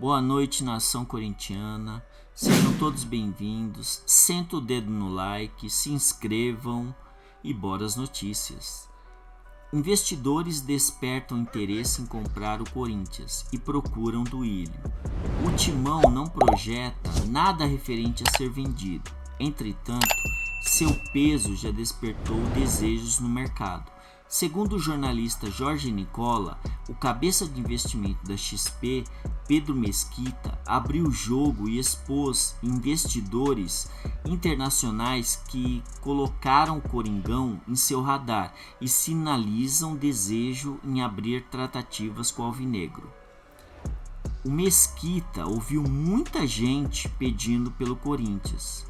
Boa noite, nação corintiana. Sejam todos bem-vindos. Senta o dedo no like, se inscrevam e bora as notícias. Investidores despertam interesse em comprar o Corinthians e procuram Duílio. O Timão não projeta nada referente a ser vendido. Entretanto, seu peso já despertou desejos no mercado. Segundo o jornalista Jorge Nicola, o cabeça de investimento da XP, Pedro Mesquita, abriu o jogo e expôs investidores internacionais que colocaram o Coringão em seu radar e sinalizam desejo em abrir tratativas com o Alvinegro. O Mesquita ouviu muita gente pedindo pelo Corinthians.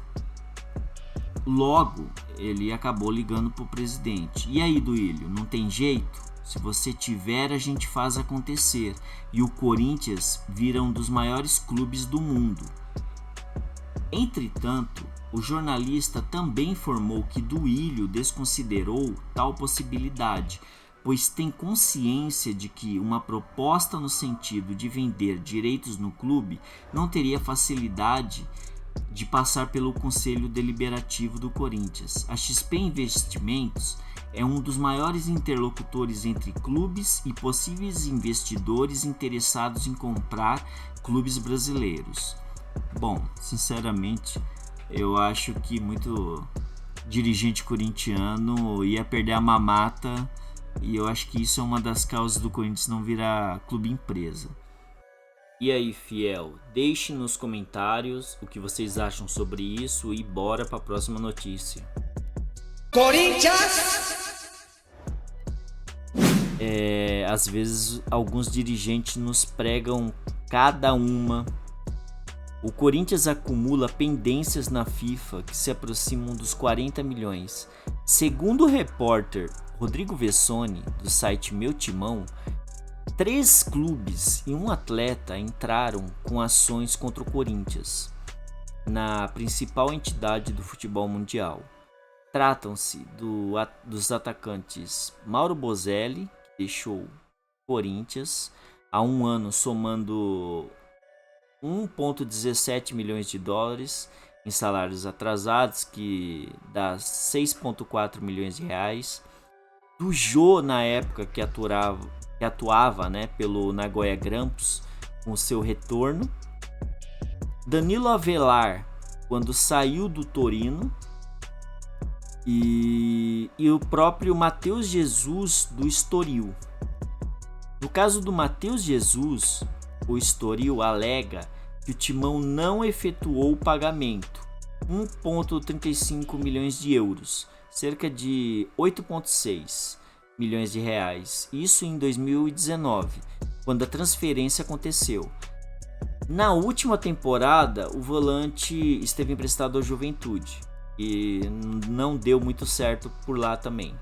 Logo, ele acabou ligando para o presidente. E aí, Duílio, não tem jeito? Se você tiver, a gente faz acontecer. E o Corinthians vira um dos maiores clubes do mundo. Entretanto, o jornalista também informou que Duílio desconsiderou tal possibilidade, pois tem consciência de que uma proposta no sentido de vender direitos no clube não teria facilidade de passar pelo Conselho Deliberativo do Corinthians. A XP Investimentos é um dos maiores interlocutores entre clubes e possíveis investidores interessados em comprar clubes brasileiros. Bom, sinceramente, eu acho que muito dirigente corintiano ia perder a mamata e eu acho que isso é uma das causas do Corinthians não virar clube empresa. E aí, fiel, deixe nos comentários o que vocês acham sobre isso e bora para a próxima notícia. Corinthians! Às vezes alguns dirigentes nos pregam cada uma. O Corinthians acumula pendências na FIFA que se aproximam dos 40 milhões. Segundo o repórter Rodrigo Vessone, do site Meu Timão, 3 clubes e um atleta entraram com ações contra o Corinthians na principal entidade do futebol mundial. Tratam-se dos atacantes Mauro Bozelli, que deixou o Corinthians há um ano somando 1,17 milhões de dólares em salários atrasados, que dá 6,4 milhões de reais. Do Jô, na época que atuava pelo Nagoya Grampus, com seu retorno. Danilo Avelar, quando saiu do Torino. E o próprio Matheus Jesus, do Estoril. No caso do Matheus Jesus, o Estoril alega que o Timão não efetuou o pagamento, 1,35 milhões de euros, cerca de 8,6 milhões de reais, isso em 2019, quando a transferência aconteceu. Na última temporada, o volante esteve emprestado ao Juventude e não deu muito certo por lá também,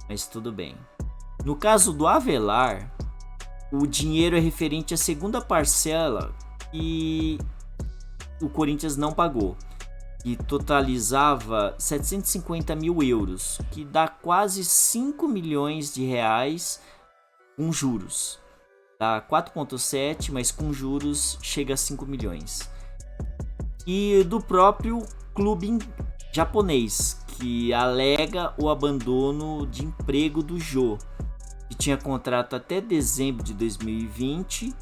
mas tudo bem. No caso do Avelar, o dinheiro é referente à segunda parcela e o Corinthians não pagou, que totalizava 750 mil euros, que dá quase 5 milhões de reais com juros. Dá 4,7, mas com juros chega a 5 milhões. E do próprio clube japonês, que alega o abandono de emprego do Jô, que tinha contrato até dezembro de 2020,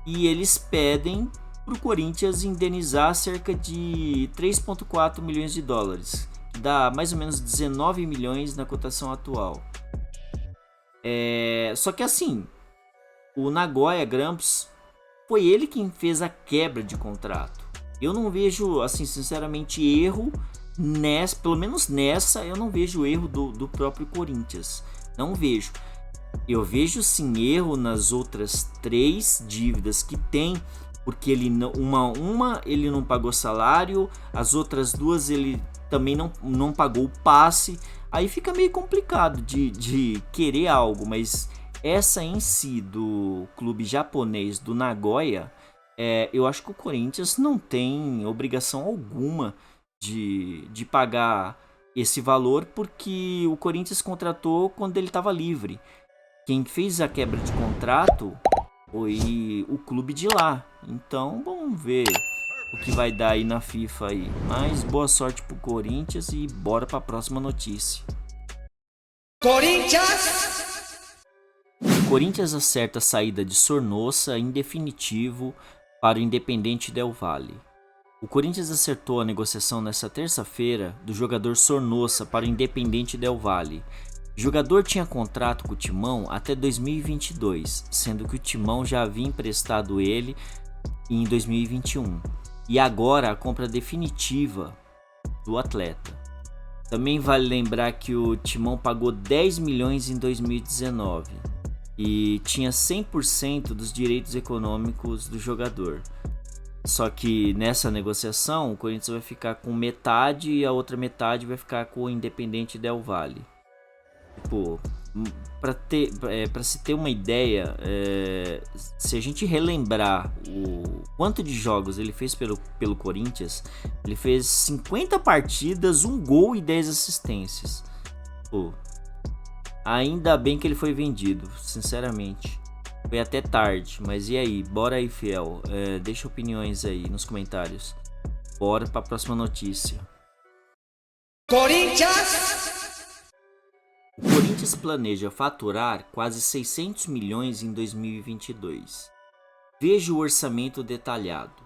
e eles pedem para o Corinthians indenizar cerca de 3,4 milhões de dólares, que dá mais ou menos 19 milhões na cotação atual. Só que assim, o Nagoya Grampus foi ele quem fez a quebra de contrato. Eu não vejo, assim, sinceramente, erro pelo menos nessa, eu não vejo erro do próprio Corinthians. Não vejo. Eu vejo sim erro nas outras 3 dívidas que tem, porque ele ele não pagou salário, as outras 2 ele também não pagou o passe. Aí fica meio complicado de querer algo, mas essa em si do clube japonês do Nagoya, eu acho que o Corinthians não tem obrigação alguma de pagar esse valor, porque o Corinthians contratou quando ele estava livre. Quem fez a quebra de contrato foi o clube de lá. Então vamos ver o que vai dar aí na FIFA aí. Mas boa sorte pro Corinthians e bora pra próxima notícia. Corinthians acerta a saída de Sornosa em definitivo para o Independente Del Valle. O Corinthians acertou a negociação nesta terça-feira do jogador Sornosa para o Independente Del Valle. O jogador tinha contrato com o Timão até 2022, sendo que o Timão já havia emprestado ele em 2021. E agora a compra definitiva do atleta. Também vale lembrar que o Timão pagou 10 milhões em 2019 e tinha 100% dos direitos econômicos do jogador. Só que nessa negociação o Corinthians vai ficar com metade e a outra metade vai ficar com o Independente Del Valle. Tipo, para se ter uma ideia, se a gente relembrar o quanto de jogos ele fez pelo Corinthians, ele fez 50 partidas, 1 gol e 10 assistências. Pô, ainda bem que ele foi vendido, sinceramente. Foi até tarde, mas e aí? Bora aí, fiel. Deixa opiniões aí nos comentários. Bora para a próxima notícia. O Corinthians planeja faturar quase 600 milhões em 2022. Veja o orçamento detalhado.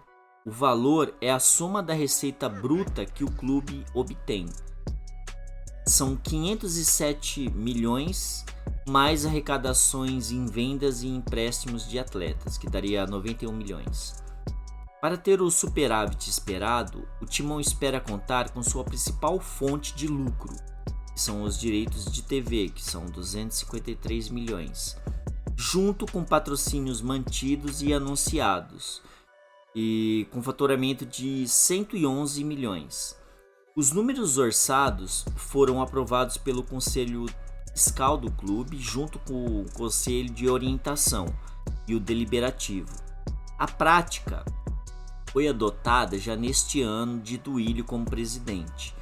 O valor é a soma da receita bruta que o clube obtém. São 507 milhões mais arrecadações em vendas e empréstimos de atletas, que daria 91 milhões. Para ter o superávit esperado, o Timão espera contar com sua principal fonte de lucro, que são os direitos de TV, que são 253 milhões, junto com patrocínios mantidos e anunciados, e com faturamento de 111 milhões. Os números orçados foram aprovados pelo Conselho Fiscal do clube, junto com o Conselho de Orientação e o Deliberativo. A prática foi adotada já neste ano de Duílio como presidente.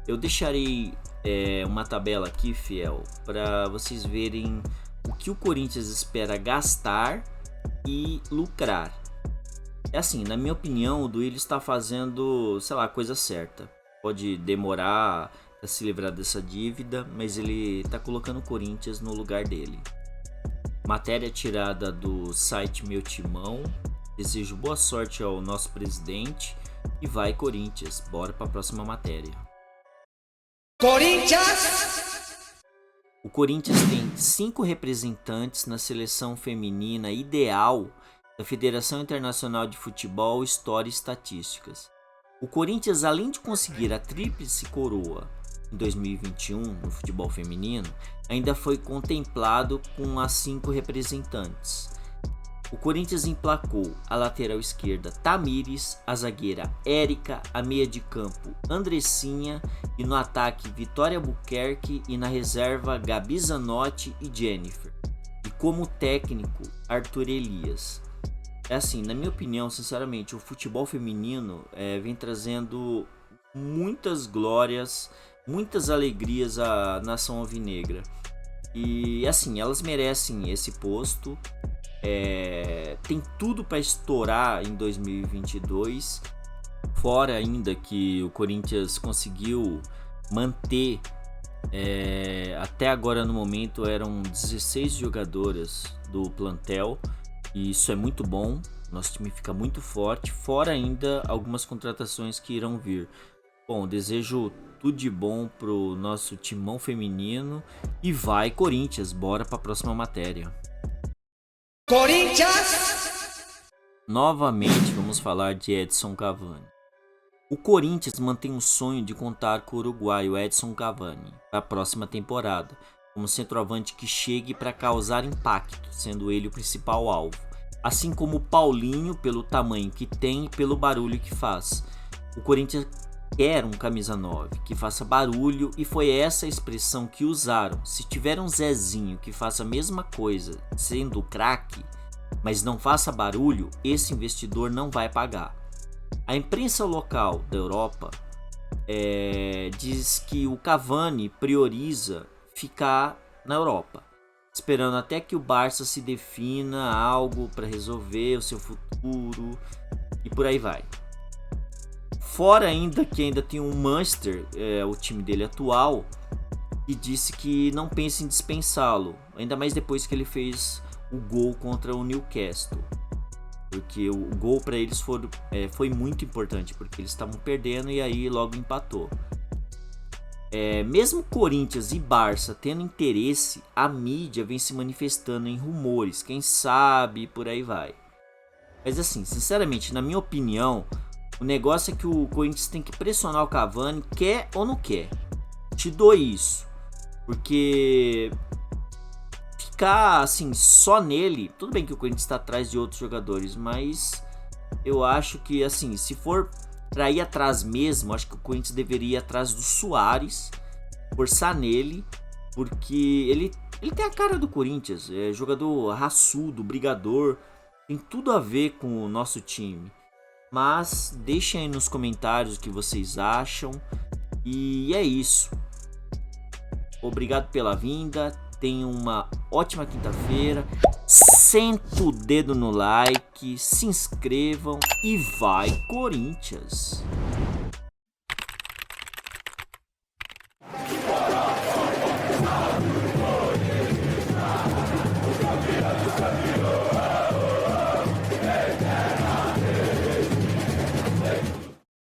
Eu deixarei uma tabela aqui, fiel, para vocês verem o que o Corinthians espera gastar e lucrar. É assim, na minha opinião, o Duílio está fazendo, a coisa certa. Pode demorar para se livrar dessa dívida, mas ele está colocando o Corinthians no lugar dele. Matéria tirada do site Meu Timão. Desejo boa sorte ao nosso presidente e vai Corinthians. Bora para a próxima matéria. O Corinthians tem 5 representantes na seleção feminina ideal da Federação Internacional de Futebol, História e Estatísticas. O Corinthians, além de conseguir a tríplice coroa em 2021 no futebol feminino, ainda foi contemplado com as 5 representantes. O Corinthians emplacou a lateral esquerda Tamires, a zagueira Érica, a meia de campo Andressinha e no ataque Vitória Albuquerque e na reserva Gabi Zanotti e Jennifer. E como técnico Arthur Elias. Na minha opinião, sinceramente, o futebol feminino vem trazendo muitas glórias, muitas alegrias à nação alvinegra. E elas merecem esse posto. Tem tudo para estourar em 2022. Fora ainda que o Corinthians conseguiu manter, até agora no momento eram 16 jogadoras do plantel. E isso é muito bom, nosso time fica muito forte, fora ainda algumas contratações que irão vir. Bom, desejo tudo de bom pro nosso timão feminino e vai Corinthians, bora para a próxima matéria. Novamente vamos falar de Edson Cavani. O Corinthians mantém o sonho de contar com o uruguaio Edson Cavani para a próxima temporada, como centroavante que chegue para causar impacto, sendo ele o principal alvo. Assim como o Paulinho, pelo tamanho que tem e pelo barulho que faz. O Corinthians quer um camisa 9 que faça barulho e foi essa a expressão que usaram. Se tiver um Zezinho que faça a mesma coisa, sendo craque, mas não faça barulho, esse investidor não vai pagar. A imprensa local da Europa diz que o Cavani prioriza ficar na Europa. esperando até que o Barça se defina algo para resolver o seu futuro e por aí vai. Fora ainda que ainda tem um Manchester, o time dele atual, que disse que não pensa em dispensá-lo, ainda mais depois que ele fez o gol contra o Newcastle, porque o gol para eles foi muito importante, porque eles estavam perdendo e aí logo empatou. Mesmo Corinthians e Barça tendo interesse, a mídia vem se manifestando em rumores, quem sabe, por aí vai. Mas assim, sinceramente, na minha opinião, o negócio é que o Corinthians tem que pressionar o Cavani, quer ou não quer. Te dou isso. Porque ficar assim só nele, tudo bem que o Corinthians está atrás de outros jogadores, mas eu acho que assim, se for para ir atrás mesmo, acho que o Corinthians deveria ir atrás do Suárez, forçar nele, porque ele tem a cara do Corinthians, é jogador raçudo, brigador, tem tudo a ver com o nosso time. Mas deixem aí nos comentários o que vocês acham. E é isso. Obrigado pela vinda. Tenham uma ótima quinta-feira. Senta o dedo no like, se inscrevam e vai Corinthians!